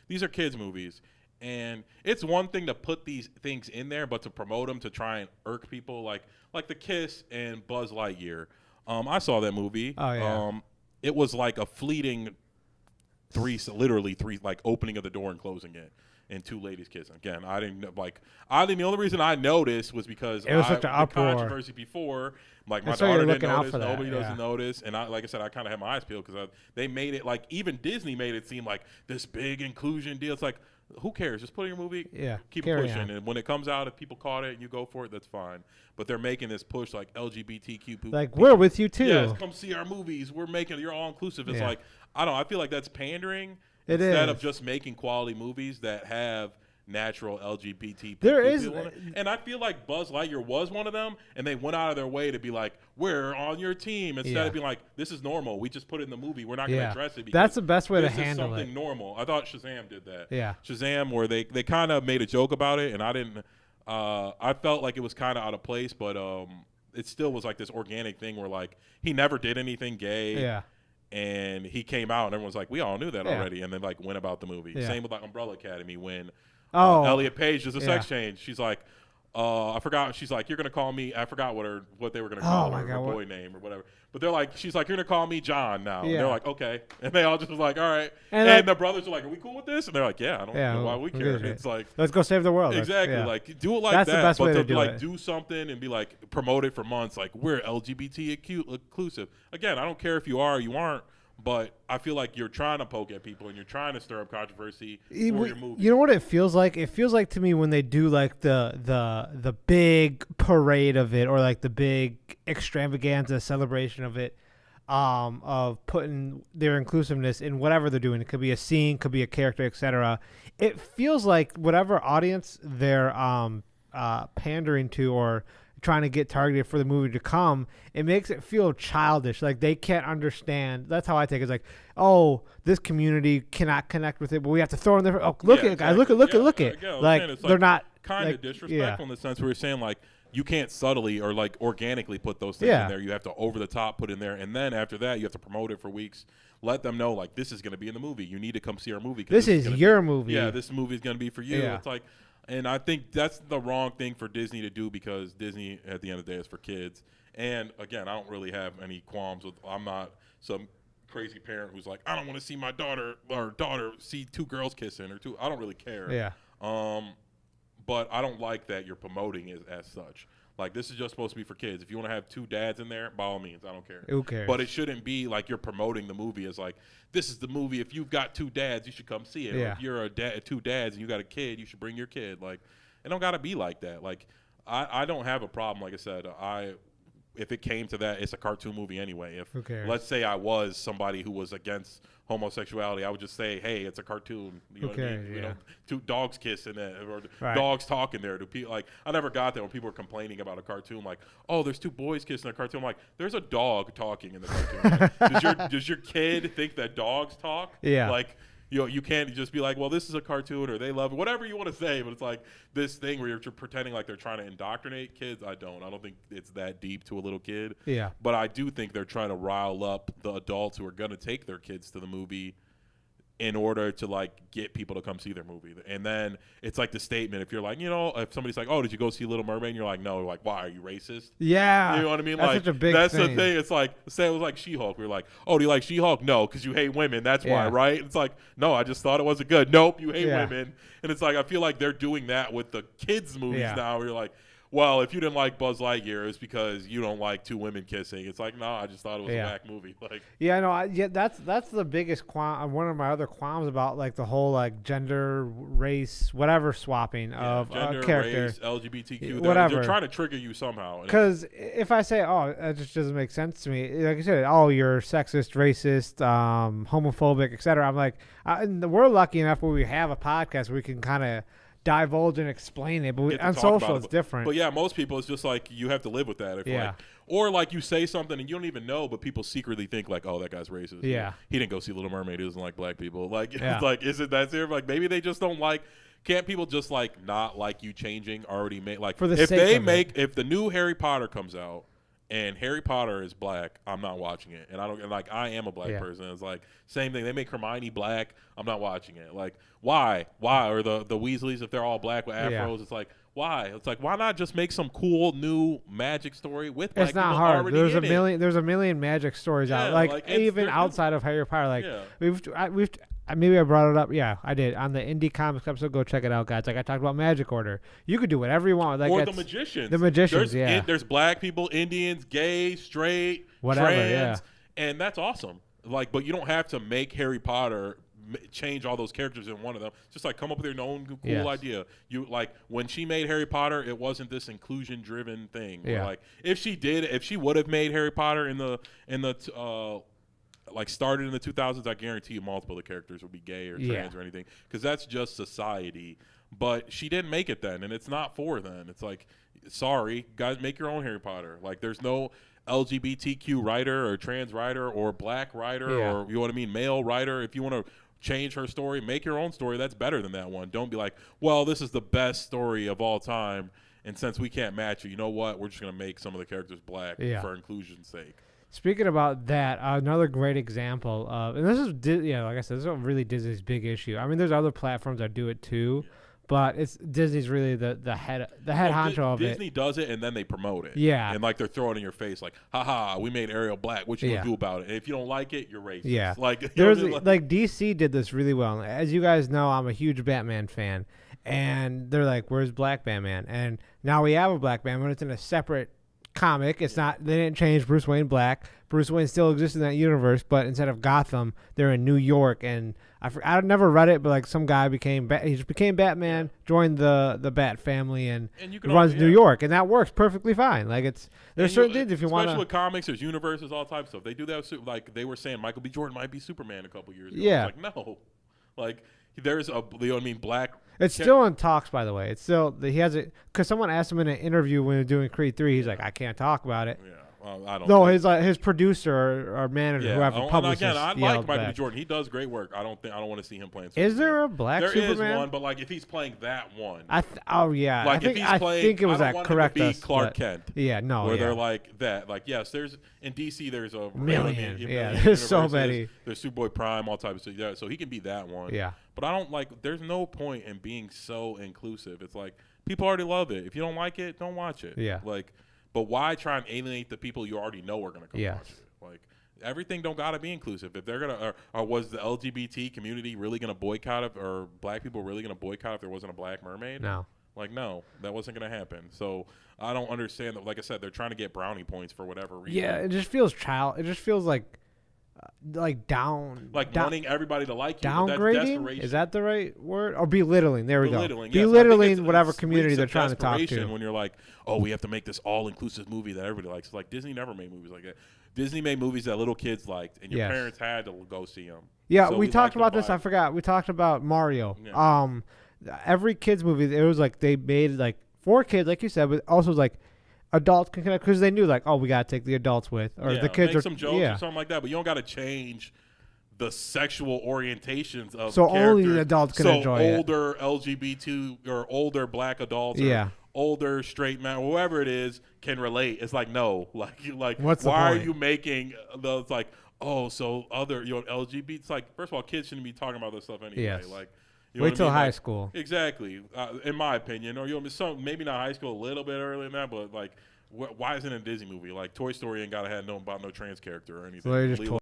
these are kids movies. And it's one thing to put these things in there, but to promote them to try and irk people, like The Kiss and Buzz Lightyear. I saw that movie. Oh, yeah. It was like a fleeting literally three, like opening of the door and closing it, and two ladies kissing. Again, I didn't like. The only reason I noticed was because It was such an the uproar. controversy before. Like my So you're daughter didn't looking out notice, for that, nobody yeah. doesn't notice, and like I said, I kind of had my eyes peeled because they made it like even Disney made it seem like this big inclusion deal. It's like, who cares? Just put in your movie, keep it carry pushing, on. and when it comes out, if people caught it and you go for it, that's fine. But they're making this push like LGBTQ. Like, we're with you, too. Yeah, come see our movies. We're making you're all inclusive. It's Yeah. like I feel like that's pandering It instead is. of just making quality movies that have natural LGBT There people is- in it. And I feel like Buzz Lightyear was one of them, and they went out of their way to be like, we're on your team, instead Yeah. of being like, this is normal. We just put it in the movie. We're not going Yeah. to address it because That's the best way to this is handle something it. normal. I thought Shazam did that. Yeah. Shazam, where they kind of made a joke about it, and I didn't. I felt like it was kind of out of place, but it still was like this organic thing where like he never did anything gay. Yeah. And he came out, and everyone's like, "We all knew that Yeah. already," and then like went about the movie. Yeah. Same with like Umbrella Academy when Elliot Page does a yeah. sex change. She's like, I forgot. She's like, "You're gonna call me." I forgot what they were gonna Oh, call my her, God, her what- boy name or whatever. But they're like, she's like, "You're gonna call me John now." And Yeah. they're like, "Okay," and they all just was like, "All right." And, And the brothers are like, "Are we cool with this?" And they're like, "Yeah, I don't know why we who care." gives a It's like. Let's go save the world. That's- Exactly. yeah. Like do it like That's the that. best but way to to do like it. do something and be like promote it for months. Like we're LGBT inclusive. Again, I don't care if you are or you aren't, but I feel like you're trying to poke at people and you're trying to stir up controversy for your movie. You know what it feels like? It feels like to me when they do like the big parade of it, or like the big extravaganza celebration of it, of putting their inclusiveness in whatever they're doing. It could be a scene, could be a character, etc. It feels like whatever audience they're pandering to or trying to get targeted for the movie to come, it makes it feel childish. Like they can't understand. That's how I take it. It's like, oh, this community cannot connect with it, but we have to throw in there. Oh, look Yeah, at it, guys. exactly. Look Yeah, it. again, I'm Like saying it's they're like not kind of like, disrespectful in the sense where you're saying like you can't subtly or like organically put those things Yeah. in there. You have to over the top put in there, and then after that you have to promote it for weeks. Let them know like this is going to be in the movie. You need to come see our movie. 'Cause This is gonna your be, movie. Yeah, this movie is going to be for you. Yeah. It's like, and I think that's the wrong thing for Disney to do because Disney at the end of the day is for kids. And again, I don't really have any qualms with. I'm not some crazy parent who's like, I don't want to see my daughter see two girls kissing or two. I don't really care. Yeah. But I don't like that you're promoting it as such. Like, this is just supposed to be for kids. If you want to have two dads in there, by all means, I don't care. Who cares? But it shouldn't be like you're promoting the movie as like, this is the movie. If you've got two dads, you should come see it. Or Yeah. if you're two dads and you got a kid, you should bring your kid. Like, it don't got to be like that. Like, I don't have a problem. Like I said, if it came to that, it's a cartoon movie anyway. If Who cares? let's say I was somebody who was against homosexuality, I would just say, hey, it's a cartoon. You know Who what I mean? cares? You Yeah. know, two dogs kissing it or Right. dogs talking there. Do people like? I never got that when people were complaining about a cartoon. Like, oh, there's two boys kissing a cartoon. I'm like, there's a dog talking in the cartoon. Like, does your kid think that dogs talk? Yeah. Like. You can't just be like, well, this is a cartoon or they love it, whatever you want to say. But it's like this thing where you're pretending like they're trying to indoctrinate kids. I don't think it's that deep to a little kid. Yeah. But I do think they're trying to rile up the adults who are going to take their kids to the movie in order to like get people to come see their movie. And then it's like the statement, if you're like, if somebody's like, oh, did you go see Little Mermaid? And you're like, no. Like, why? Are you racist? Yeah. You know what I mean? That's like, such a big that's thing. the thing. It's like, say it was like She-Hulk. We were like, oh, do you like She-Hulk? No, because you hate women. That's why, Yeah. right? It's like, no, I just thought it wasn't good. Nope, you hate Yeah. women. And it's like, I feel like they're doing that with the kids' movies Yeah. now. Where you're like, well, if you didn't like Buzz Lightyear, it's because you don't like two women kissing. It's like, no, I just thought it was Yeah. a whack movie. Like, Yeah, no, that's the biggest one of my other qualms about like the whole like gender, race, whatever swapping of gender, character. race, LGBTQ, Whatever. they're trying to trigger you somehow. And Because if I say, oh, that just doesn't make sense to me, like I said, oh, you're sexist, racist, homophobic, etc. I'm like, and we're lucky enough where we have a podcast where we can kind of divulge and explain it, but get to on talk social about it's it. different. But yeah, most people it's just like you have to live with that. If Yeah. like, or like you say something and you don't even know, but people secretly think like, oh, that guy's racist. Yeah. He didn't go see Little Mermaid. He doesn't like black people. Like, Yeah. it's like, is it that serious? Like maybe they just don't like. Can't people just like not like you changing already make like For the if sake they of make if the new Harry Potter comes out and Harry Potter is black, I'm not watching it. And I don't like. I am a black Yeah. person. It's like same thing. They make Hermione black. I'm not watching it. Like why? Why? Or the Weasleys if they're all black with afros. Yeah. It's like why? It's like why not just make some cool new magic story with black It's not people hard. already There's a in it? million. There's a million magic stories Yeah, out. Like like, it's- even they're- outside of Harry Potter. Like Yeah. we've maybe I brought it up. Yeah, I did on the Indie Comics episode. Go check it out, guys. Like I talked about Magic Order. You could do whatever you want. Like Or the it's- magicians. The magicians, there's, yeah. There's black people, Indians, gay, straight, Whatever, trans, and that's awesome. Like, but you don't have to make Harry Potter change all those characters in one of them. Just like come up with your own cool Yes. idea. You like when she made Harry Potter, it wasn't this inclusion-driven thing. Where, Yeah. like if she would have made Harry Potter in the like started in the 2000s, I guarantee you multiple of the characters would be gay or trans or anything because that's just society. But she didn't make it then, and it's not for then. It's like, sorry, guys, make your own Harry Potter. Like, there's no LGBTQ writer or trans writer or black writer or, you know what I mean, male writer. If you want to change her story, make your own story. That's better than that one. Don't be like, well, this is the best story of all time, and since we can't match it, you know what? We're just going to make some of the characters black for inclusion's sake. Speaking about that, another great example of, and this is, like I said, this is really Disney's big issue. I mean, there's other platforms that do it too, but it's Disney's really the head honcho of it. Disney does it and then they promote it. Yeah. And like they're throwing it in your face like, haha, we made Ariel black. What you gonna do about it? And if you don't like it, you're racist. Yeah. Like you know there's what I mean? like DC did this really well. As you guys know, I'm a huge Batman fan, and they're like, "Where's Black Batman?" And now we have a Black Batman, but it's in a separate comic. It's not. They didn't change Bruce Wayne black. Bruce Wayne still exists in that universe, but instead of Gotham, they're in New York. And I never read it, but like some guy he just became Batman, joined the Bat family, and you can runs New York, and that works perfectly fine. Like there's certain things if you want. Especially with comics, there's universes, all types of stuff. They do that. Like they were saying, Michael B. Jordan might be Superman a couple years ago. Yeah. It's like no, like there's a you know what I mean black. It's still in talks, by the way. It's still he has it because someone asked him in an interview when they're doing Creed 3. He's like, I can't talk about it. Yeah. I don't no, think. his producer or manager, whoever published again, I like Michael B. back. Jordan. He does great work. I don't want to see him playing Superman. Is there a black Superman? There is one, but like if he's playing that one. Oh yeah. Like I if he's playing, think it was I that don't want correct him to be us, Clark but- Kent. Yeah, no. Where yeah. they're like that. Like yes, there's in DC there's a Million. million Yeah, there's so universes. many. There's Superboy Prime, all types of stuff. Yeah, so he can be that one. Yeah. But I don't like. There's no point in being so inclusive. It's like people already love it. If you don't like it, don't watch it. Yeah. Like, but why try and alienate the people you already know are gonna come Yes. watch it? Like. Everything don't gotta be inclusive. If they're gonna, or was the LGBT community really gonna boycott it, or black people really gonna boycott if there wasn't a black mermaid? No. Like no, that wasn't gonna happen. So I don't understand that. Like I said, they're trying to get brownie points for whatever reason. Yeah, it just feels It just feels like down. Wanting everybody to like you. But that's Downgrading? desperation. Is that the right word? Or belittling? There we Belittling, go. yes. I think Belittling whatever it's community reeks they're of trying to talk desperation to. When you're like, oh, we have to make this all-inclusive movie that everybody likes. Like Disney never made movies like that. Disney made movies that little kids liked, and your Yes. parents had to go see them. Yeah, So we talked liked them about this. by- I forgot. We talked about Mario. Yeah. Every kids movie, it was like they made like for kids, like you said, but also like adults can connect because they knew like, oh, we gotta take the adults with, or Yeah, the kids make are some jokes or something like that. But you don't got to change the sexual orientations of So only the characters. adults can so enjoy it. older LGBT or older black adults, or older straight man, whoever it is, can relate. It's like no, like What's the why are point? you making those like so other LGBT? It's like first of all, kids shouldn't be talking about this stuff anyway. Yes. Like you know Wait what I till mean? high Like, school. Exactly, in my opinion, or maybe not high school, a little bit earlier than that, but like. Why isn't it a Disney movie? Like Toy Story ain't gotta have no about no trans character or anything. So they're just Lilo